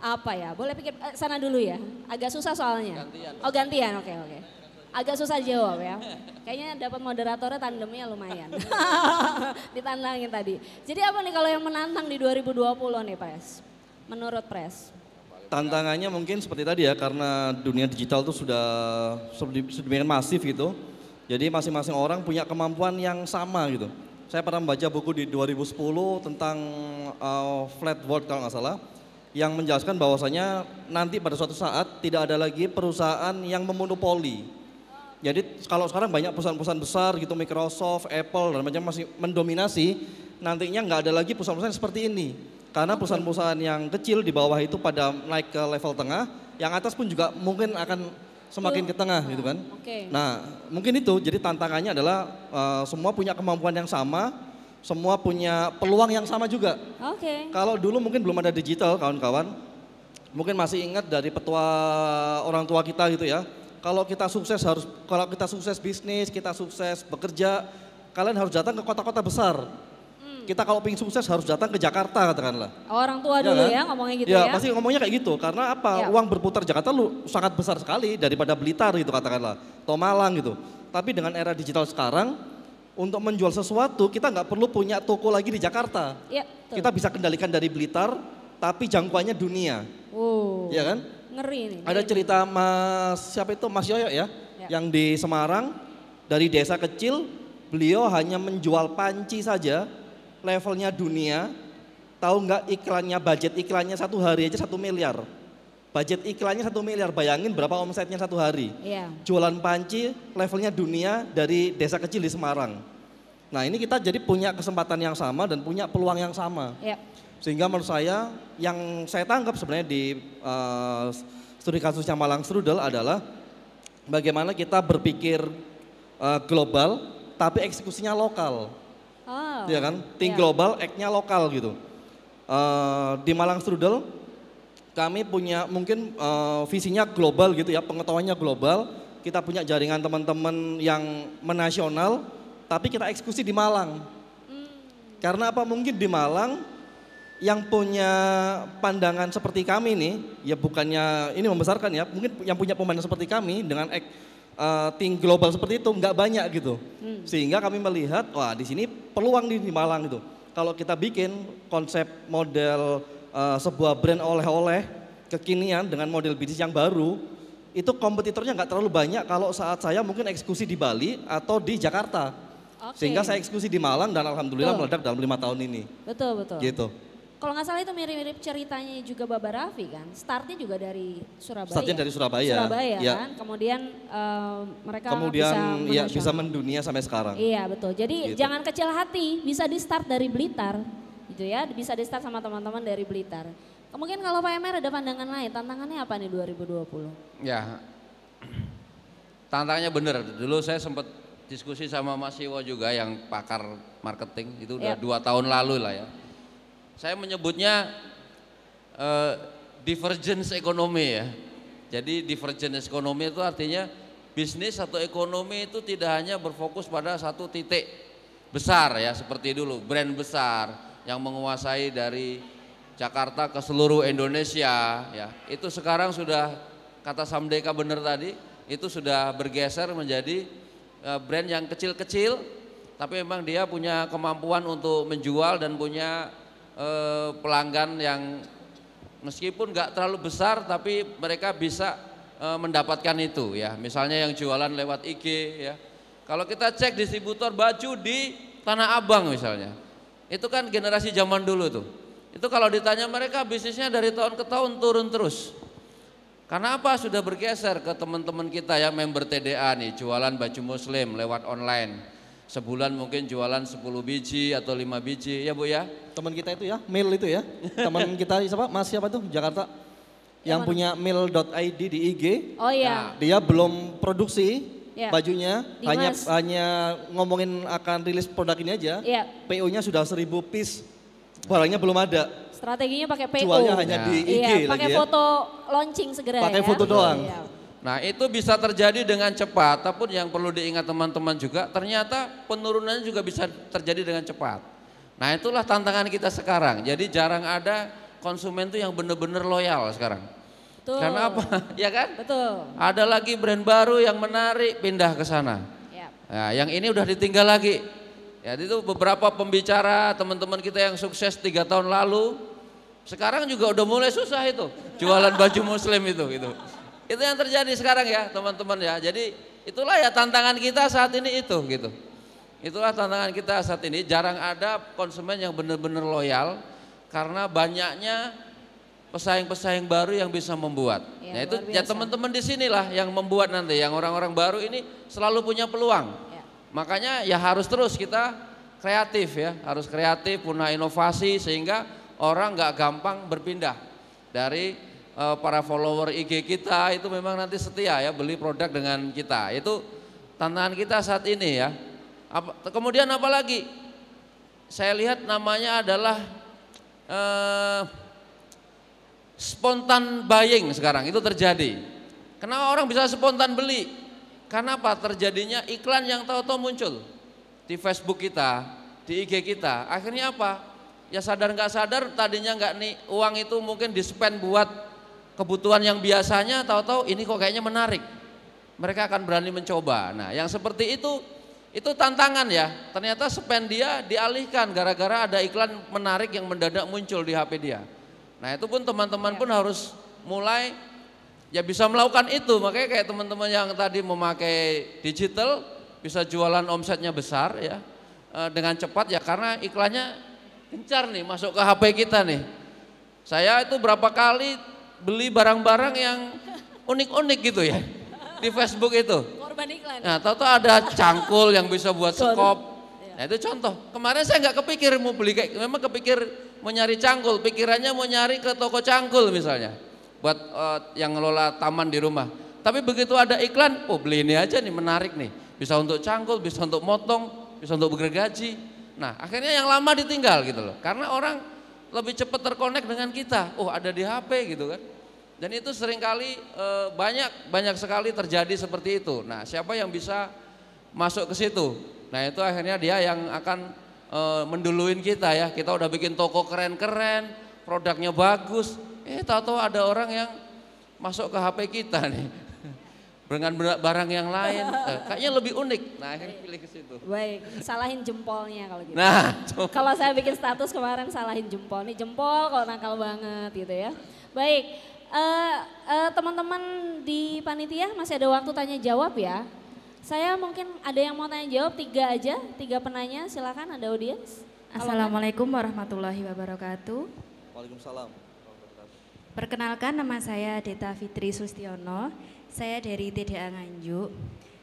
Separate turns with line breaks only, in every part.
Apa ya? Boleh pikir sana dulu ya. Agak susah soalnya.
Gantian.
Oh gantian, oke oke. Agak susah jawab ya. Kayaknya dapat moderatornya tandemnya lumayan. Ditantangin tadi. Jadi apa nih kalau yang menantang di 2020 nih Pres? Menurut Pres?
Tantangannya mungkin seperti tadi ya, karena dunia digital itu sudah sedemikian masif gitu. Jadi masing-masing orang punya kemampuan yang sama gitu. Saya pernah membaca buku di 2010 tentang flat world kalau nggak salah, yang menjelaskan bahwasanya nanti pada suatu saat tidak ada lagi perusahaan yang memonopoli. Jadi kalau sekarang banyak perusahaan-perusahaan besar gitu, Microsoft, Apple dan macam masih mendominasi, nantinya nggak ada lagi perusahaan-perusahaan seperti ini. Karena perusahaan-perusahaan yang kecil di bawah itu pada naik ke level tengah, yang atas pun juga mungkin akan semakin ke tengah gitu kan. Nah mungkin itu, jadi tantangannya adalah semua punya kemampuan yang sama, semua punya peluang yang sama juga. Kalau dulu mungkin belum ada digital kawan-kawan, mungkin masih ingat dari petua orang tua kita gitu ya. Kalau kita sukses bisnis, kita sukses bekerja, kalian harus datang ke kota-kota besar. Kita kalau pengen sukses harus datang ke Jakarta katakanlah.
Orang tua dulu ya ngomongnya gitu ya.
Ya pasti ngomongnya kayak gitu, karena apa? Uang berputar Jakarta lu sangat besar sekali daripada Blitar gitu katakanlah, atau Malang gitu. Tapi dengan era digital sekarang, untuk menjual sesuatu kita nggak perlu punya toko lagi di Jakarta. Kita bisa kendalikan dari Blitar, tapi jangkauannya dunia. Iya kan?
Ngeri nih.
Ada cerita Mas Yoyo ya, yang di Semarang, dari desa kecil, beliau hanya menjual panci saja, levelnya dunia. Tahu nggak iklannya, budget iklannya satu hari aja 1 miliar. Budget iklannya 1 miliar, bayangin berapa omsetnya satu hari. Jualan panci levelnya dunia dari desa kecil di Semarang. Nah ini kita jadi punya kesempatan yang sama dan punya peluang yang sama. Sehingga menurut saya yang saya tangkap sebenarnya di studi kasusnya Malang Strudel adalah bagaimana kita berpikir global tapi eksekusinya lokal. Ya kan, think global, act-nya lokal gitu. Di Malang Strudel kami punya mungkin visinya global gitu ya, pengetahuannya global. Kita punya jaringan teman-teman yang menasional, tapi kita eksekusi di Malang. Karena apa? Mungkin di Malang yang punya pandangan seperti kami nih, ya bukannya ini membesarkan ya, mungkin yang punya pemandangan seperti kami dengan think global seperti itu nggak banyak gitu. Sehingga kami melihat, wah di sini peluang di Malang itu. Kalau kita bikin konsep model sebuah brand oleh-oleh kekinian dengan model bisnis yang baru, itu kompetitornya nggak terlalu banyak kalau saat saya mungkin eksekusi di Bali atau di Jakarta. Sehingga saya eksekusi di Malang dan alhamdulillah meledak dalam 5 tahun ini.
Betul.
Gitu.
Kalau nggak salah itu mirip-mirip ceritanya juga Baba Raffi kan, startnya juga dari Surabaya.
Startnya dari Surabaya.
Kan, kemudian mereka bisa
mendunia sampai sekarang.
Iya betul, jadi jangan kecil hati, bisa di start dari Blitar, gitu ya, bisa di start sama teman-teman dari Blitar. Mungkin kalau Pak Emer ada pandangan lain, tantangannya apa nih 2020?
Ya, tantangannya bener, dulu saya sempat diskusi sama Mas Iwo juga yang pakar marketing, itu udah 2 tahun lalu lah ya. Saya menyebutnya divergence ekonomi ya. Jadi divergence ekonomi itu artinya bisnis atau ekonomi itu tidak hanya berfokus pada satu titik besar ya seperti dulu, brand besar yang menguasai dari Jakarta ke seluruh Indonesia ya. Itu sekarang sudah, kata Samdeka benar tadi, itu sudah bergeser menjadi brand yang kecil-kecil tapi memang dia punya kemampuan untuk menjual dan punya pelanggan yang meskipun nggak terlalu besar tapi mereka bisa mendapatkan itu ya. Misalnya yang jualan lewat IG ya. Kalau kita cek distributor baju di Tanah Abang misalnya, itu kan generasi zaman dulu tuh. Itu kalau ditanya mereka bisnisnya dari tahun ke tahun turun terus. Karena apa? Sudah bergeser ke teman-teman kita ya, member TDA nih, jualan baju muslim lewat online. Sebulan mungkin jualan 10 biji atau 5 biji ya Bu ya.
Teman kita itu ya, Mil itu ya. Teman kita siapa? Mas siapa tuh? Jakarta. Yang punya mil.id di IG.
Oh iya.
Nah, dia belum produksi bajunya, hanya ngomongin akan rilis produk ini aja. PO-nya sudah 1000 piece. Barangnya belum ada.
Strateginya pakai PO.
Jualnya hanya di IG
pakai
lagi ya.
foto launching segera
pakai foto doang.
Nah itu bisa terjadi dengan cepat, tapi yang perlu diingat teman-teman juga ternyata penurunannya juga bisa terjadi dengan cepat. Nah itulah tantangan kita sekarang, jadi jarang ada konsumen tuh yang bener-bener loyal sekarang.
Betul.
Karena apa? Ya kan?
Betul.
Ada lagi brand baru yang menarik pindah ke sana.
Yap.
Nah, yang ini udah ditinggal lagi. Ya itu beberapa pembicara teman-teman kita yang sukses 3 tahun lalu, sekarang juga udah mulai susah itu jualan baju muslim itu gitu. Itu yang terjadi sekarang ya teman-teman ya. Jadi itulah ya tantangan kita saat ini itu gitu. Itulah tantangan kita saat ini, jarang ada konsumen yang benar-benar loyal karena banyaknya pesaing-pesaing baru yang bisa membuat.
Ya,
Nah itu
luar
ya
biasa.
teman-teman di sinilah yang membuat nanti, yang orang-orang baru ini selalu punya peluang.
Ya.
Makanya ya harus terus kita kreatif ya, harus kreatif, punya inovasi sehingga orang nggak gampang berpindah dari para follower IG kita itu memang nanti setia ya beli produk dengan kita. Itu tantangan kita saat ini ya. Kemudian apa lagi? Saya lihat namanya adalah spontan buying sekarang itu terjadi. Kenapa orang bisa spontan beli? Karena apa? Terjadinya iklan yang tahu-tahu muncul di Facebook kita, di IG kita. Akhirnya apa? Ya sadar nggak sadar tadinya nggak nih uang itu mungkin di-spend buat kebutuhan yang biasanya, tahu-tahu ini kok kayaknya menarik. Mereka akan berani mencoba. Nah, yang seperti itu tantangan ya. Ternyata spend dia dialihkan gara-gara ada iklan menarik yang mendadak muncul di HP dia. Nah, itu pun teman-teman pun harus mulai ya bisa melakukan itu. Makanya kayak teman-teman yang tadi memakai digital bisa jualan omsetnya besar ya dengan cepat ya karena iklannya gencar nih masuk ke HP kita nih. Saya itu berapa kali beli barang-barang yang unik-unik gitu ya di Facebook itu.
Korban iklan.
Nah, tahu-tahu ada cangkul yang bisa buat sekop. Nah, itu contoh. Kemarin saya nggak kepikir mau beli kayak, memang kepikir mau nyari cangkul, pikirannya mau nyari ke toko cangkul misalnya, buat yang ngelola taman di rumah. Tapi begitu ada iklan, oh beli ini aja nih menarik nih, bisa untuk cangkul, bisa untuk motong, bisa untuk bergergaji. Nah, akhirnya yang lama ditinggal gitu loh, karena orang lebih cepat terkonek dengan kita. Oh ada di HP gitu kan. Dan itu seringkali banyak sekali terjadi seperti itu. Nah, siapa yang bisa masuk ke situ? Nah, itu akhirnya dia yang akan menduluin kita ya. Kita udah bikin toko keren-keren, produknya bagus. Tahu-tahu ada orang yang masuk ke HP kita nih dengan barang yang lain. Kayaknya lebih unik. Nah, akhirnya pilih ke situ.
Baik, salahin jempolnya kalau gitu.
Nah,
kalau saya bikin status kemarin salahin jempol. Nih jempol kalau nakal banget gitu ya. Baik. Teman-teman di panitia masih ada waktu tanya jawab ya. Saya mungkin ada yang mau tanya jawab 3 aja, 3 penanya silakan ada audiens.
Assalamualaikum warahmatullahi wabarakatuh.
Waalaikumsalam.
Perkenalkan nama saya Deta Fitri Sustiono. Saya dari TDA Nganjuk.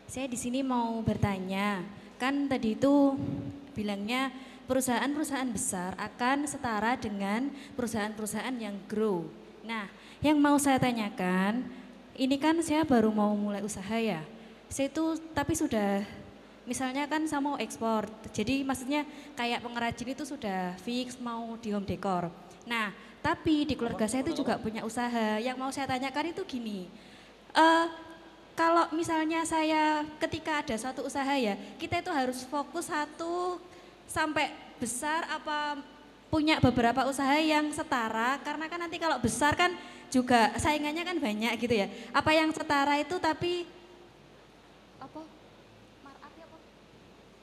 Saya di sini mau bertanya, kan tadi itu bilangnya perusahaan-perusahaan besar akan setara dengan perusahaan-perusahaan yang grow. Nah, yang mau saya tanyakan, ini kan saya baru mau mulai usaha ya. Saya itu tapi sudah, misalnya kan saya mau ekspor, jadi maksudnya kayak pengrajin itu sudah fix mau di home decor. Nah, tapi di keluarga saya itu juga punya usaha. Yang mau saya tanyakan itu gini, kalau misalnya saya ketika ada suatu usaha ya, kita itu harus fokus satu sampai besar apa punya beberapa usaha yang setara, karena kan nanti kalau besar kan juga saingannya kan banyak gitu ya. Apa yang setara itu tapi apa?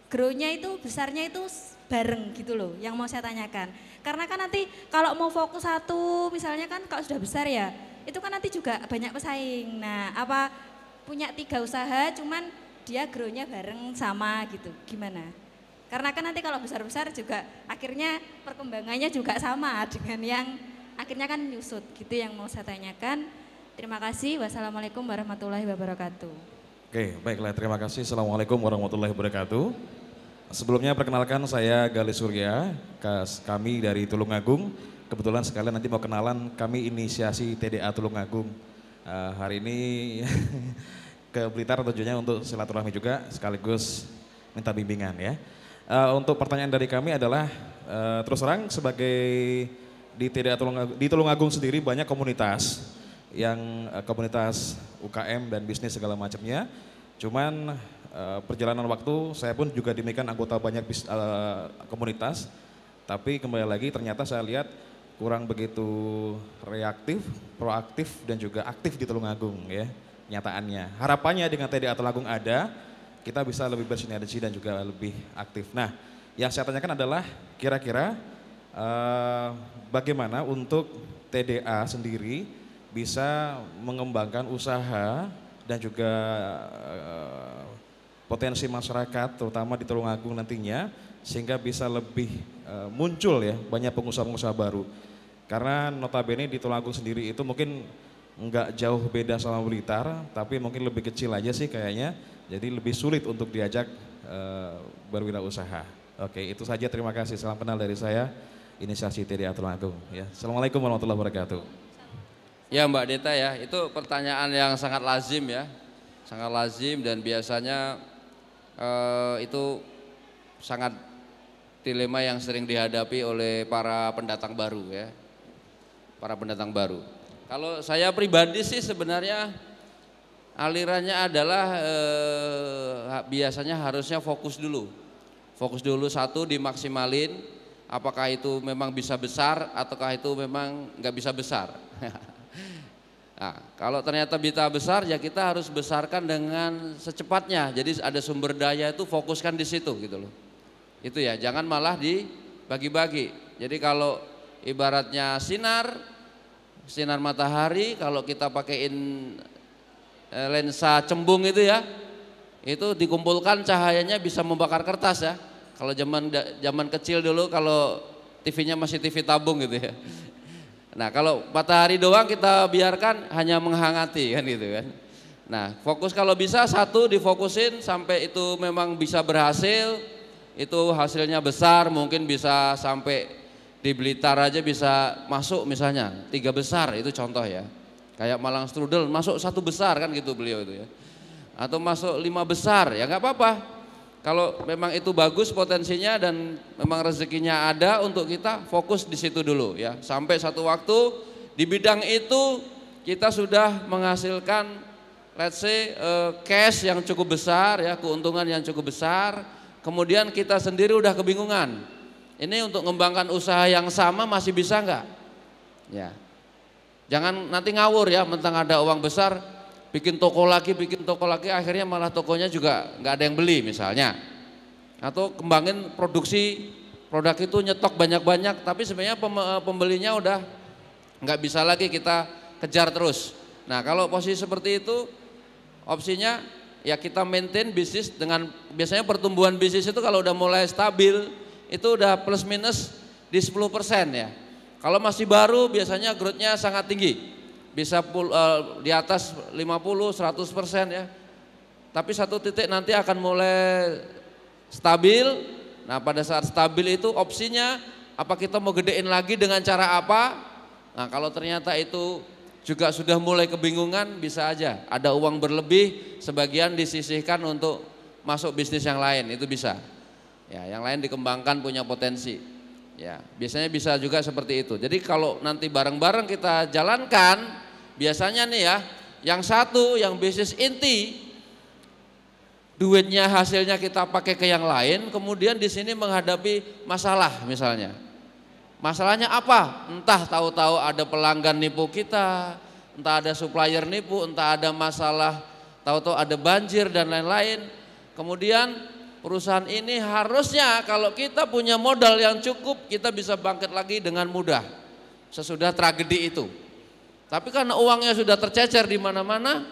Grow-nya itu besarnya itu bareng gitu loh yang mau saya tanyakan. Karena kan nanti kalau mau fokus satu misalnya kan kalau sudah besar ya, itu kan nanti juga banyak pesaing. Nah, apa punya 3 usaha cuman dia grow-nya bareng sama gitu. Gimana? Karena kan nanti kalau besar-besar juga akhirnya perkembangannya juga sama dengan yang akhirnya kan nyusut gitu yang mau saya tanyakan. Terima kasih. Wassalamualaikum warahmatullahi wabarakatuh.
Oke, baiklah, terima kasih. Assalamualaikum warahmatullahi wabarakatuh. Sebelumnya perkenalkan saya Gali Surya, kami dari Tulungagung. Kebetulan sekalian nanti mau kenalan, kami inisiasi TDA Tulungagung. Hari ini ke Blitar tujuannya untuk silaturahmi juga sekaligus minta bimbingan ya. Untuk pertanyaan dari kami adalah terus terang sebagai di TDA Tulungagung sendiri banyak komunitas yang komunitas UKM dan bisnis segala macamnya. Cuman perjalanan waktu saya pun juga demikian anggota banyak komunitas. Tapi kembali lagi ternyata saya lihat kurang begitu reaktif, proaktif dan juga aktif di Tulungagung ya nyataannya. Harapannya dengan TDA Tulungagung ada, kita bisa lebih bersinergi dan juga lebih aktif. Nah, yang saya tanyakan adalah kira-kira bagaimana untuk TDA sendiri bisa mengembangkan usaha dan juga potensi masyarakat terutama di Tulungagung nantinya sehingga bisa lebih muncul ya banyak pengusaha-pengusaha baru. Karena notabene di Tulungagung sendiri itu mungkin nggak jauh beda sama Blitar, tapi mungkin lebih kecil aja sih kayaknya, jadi lebih sulit untuk diajak berwirausaha. Oke, itu saja, terima kasih. Salam kenal dari saya, Inisiasi TDA Tulungagung. Ya, Assalamualaikum warahmatullahi wabarakatuh.
Ya Mbak Deta ya, itu pertanyaan yang sangat lazim ya, sangat lazim dan biasanya itu sangat dilema yang sering dihadapi oleh para pendatang baru ya. Para pendatang baru. Kalau saya pribadi sih sebenarnya alirannya adalah biasanya harusnya fokus dulu. Fokus dulu satu dimaksimalin, apakah itu memang bisa besar ataukah itu memang nggak bisa besar. Nah, kalau ternyata bisa besar ya kita harus besarkan dengan secepatnya. Jadi ada sumber daya itu fokuskan di situ gitu loh. Itu ya, jangan malah dibagi-bagi. Jadi kalau ibaratnya sinar matahari, kalau kita pakaiin lensa cembung itu ya, itu dikumpulkan cahayanya bisa membakar kertas ya. Kalau zaman kecil dulu kalau TV-nya masih TV tabung gitu ya. Nah kalau matahari doang kita biarkan hanya menghangati kan gitu kan. Nah fokus kalau bisa satu difokusin sampai itu memang bisa berhasil, itu hasilnya besar, mungkin bisa sampai di Blitar aja bisa masuk misalnya 3 besar, itu contoh ya. Kayak Malang Strudel masuk 1 besar kan gitu beliau itu ya. Atau masuk 5 besar ya nggak apa-apa. Kalau memang itu bagus potensinya dan memang rezekinya ada untuk kita fokus di situ dulu ya. Sampai satu waktu di bidang itu kita sudah menghasilkan let's say cash yang cukup besar ya, keuntungan yang cukup besar. Kemudian kita sendiri udah kebingungan. Ini untuk mengembangkan usaha yang sama masih bisa enggak? Ya. Jangan nanti ngawur ya, mentang ada uang besar bikin toko lagi, akhirnya malah tokonya juga nggak ada yang beli misalnya. Atau kembangin produksi produk itu nyetok banyak-banyak, tapi sebenarnya pembelinya udah nggak bisa lagi kita kejar terus. Nah kalau posisi seperti itu, opsinya ya kita maintain bisnis dengan biasanya pertumbuhan bisnis itu kalau udah mulai stabil itu udah plus minus di 10% ya. Kalau masih baru biasanya growth-nya sangat tinggi. Bisa di atas 50-100% ya. Tapi satu titik nanti akan mulai stabil. Nah pada saat stabil itu opsinya apa kita mau gedein lagi dengan cara apa. Nah kalau ternyata itu juga sudah mulai kebingungan, bisa aja ada uang berlebih sebagian disisihkan untuk masuk bisnis yang lain, itu bisa. Ya, yang lain dikembangkan punya potensi. Ya, biasanya bisa juga seperti itu. Jadi kalau nanti bareng-bareng kita jalankan, biasanya nih ya, yang satu yang bisnis inti, duitnya hasilnya kita pakai ke yang lain, kemudian di sini menghadapi masalah misalnya. Masalahnya apa? Entah tahu-tahu ada pelanggan nipu kita, entah ada supplier nipu, entah ada masalah, tahu-tahu ada banjir dan lain-lain. Kemudian perusahaan ini harusnya kalau kita punya modal yang cukup, kita bisa bangkit lagi dengan mudah sesudah tragedi itu. Tapi karena uangnya sudah tercecer di mana-mana,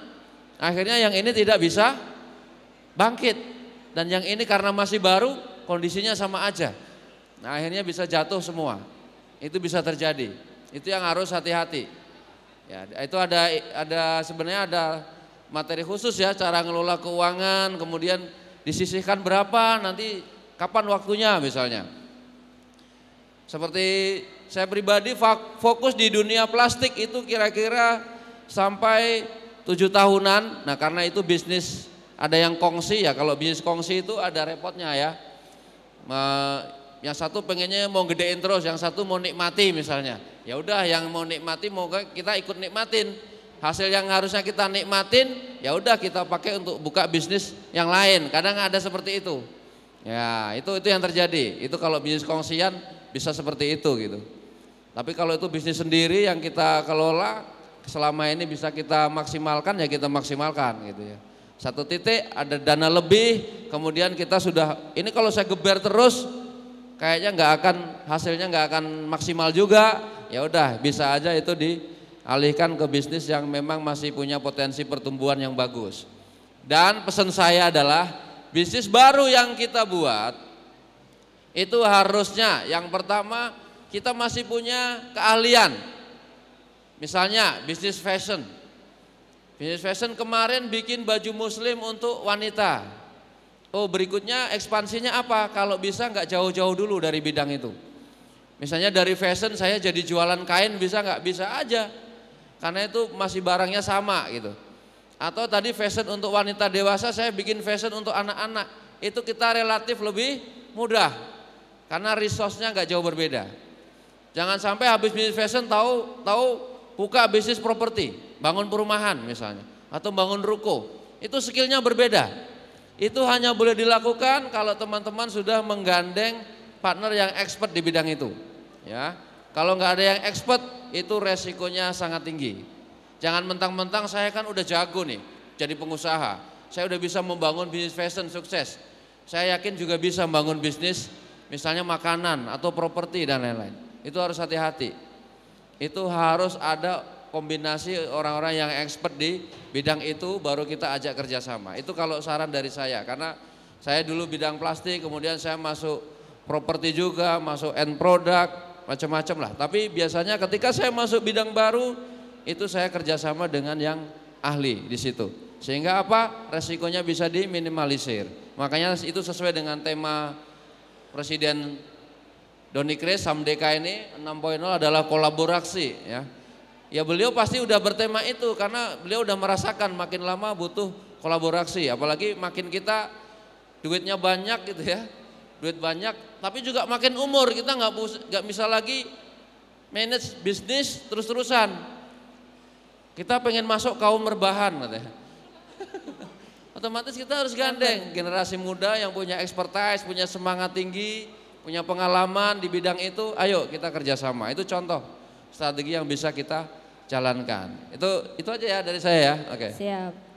akhirnya yang ini tidak bisa bangkit. Dan yang ini karena masih baru, kondisinya sama aja. Nah akhirnya bisa jatuh semua. Itu bisa terjadi. Itu yang harus hati-hati. Ya, itu ada sebenarnya ada materi khusus ya, cara ngelola keuangan, kemudian disisihkan berapa, nanti kapan waktunya misalnya. Seperti saya pribadi fokus di dunia plastik itu kira-kira sampai 7 tahunan. Nah karena itu bisnis ada yang kongsi ya, kalau bisnis kongsi itu ada repotnya ya. Yang satu pengennya mau gedein terus, yang satu mau nikmati misalnya. Ya udah yang mau nikmati mau kita ikut nikmatin. Hasil yang harusnya kita nikmatin, ya udah kita pakai untuk buka bisnis yang lain. Kadang ada seperti itu. Ya, itu yang terjadi. Itu kalau bisnis kongsian bisa seperti itu gitu. Tapi kalau itu bisnis sendiri yang kita kelola selama ini bisa kita maksimalkan ya kita maksimalkan gitu ya. Satu titik ada dana lebih, kemudian kita sudah ini kalau saya geber terus kayaknya hasilnya nggak akan maksimal juga. Ya udah bisa aja itu dialihkan ke bisnis yang memang masih punya potensi pertumbuhan yang bagus. Dan pesan saya adalah bisnis baru yang kita buat itu harusnya yang pertama kita masih punya keahlian. Misalnya bisnis fashion. Bisnis fashion kemarin bikin baju muslim untuk wanita. Oh berikutnya ekspansinya apa? Kalau bisa nggak jauh-jauh dulu dari bidang itu. Misalnya dari fashion saya jadi jualan kain bisa nggak? Bisa aja. Karena itu masih barangnya sama gitu. Atau tadi fashion untuk wanita dewasa saya bikin fashion untuk anak-anak. Itu kita relatif lebih mudah. Karena resource-nya nggak jauh berbeda. Jangan sampai habis bisnis fashion tahu buka bisnis properti, bangun perumahan misalnya, atau bangun ruko. Itu skillnya berbeda. Itu hanya boleh dilakukan kalau teman-teman sudah menggandeng partner yang expert di bidang itu. Ya, kalau nggak ada yang expert itu resikonya sangat tinggi. Jangan mentang-mentang saya kan udah jago nih, jadi pengusaha. Saya udah bisa membangun bisnis fashion sukses. Saya yakin juga bisa membangun bisnis misalnya makanan atau properti dan lain-lain. Itu harus hati-hati. Itu harus ada kombinasi orang-orang yang expert di bidang itu baru kita ajak kerjasama. Itu kalau saran dari saya karena saya dulu bidang plastik kemudian saya masuk properti juga, masuk end product macam-macam lah. Tapi biasanya ketika saya masuk bidang baru itu saya kerjasama dengan yang ahli di situ. Sehingga apa? Resikonya bisa diminimalisir. Makanya itu sesuai dengan tema Presiden Doni Kres Samdeka ini 6.0 adalah kolaborasi ya. Ya beliau pasti udah bertema itu karena beliau udah merasakan makin lama butuh kolaborasi. Apalagi makin kita duitnya banyak gitu ya. Duit banyak tapi juga makin umur kita nggak bisa lagi manage bisnis terus-terusan. Kita pengen masuk kaum rebahan katanya. Otomatis kita harus gandeng generasi muda yang punya expertise, punya semangat tinggi, punya pengalaman di bidang itu, ayo kita kerjasama. Itu contoh strategi yang bisa kita jalankan. Itu aja ya dari saya ya. Oke.
Siap.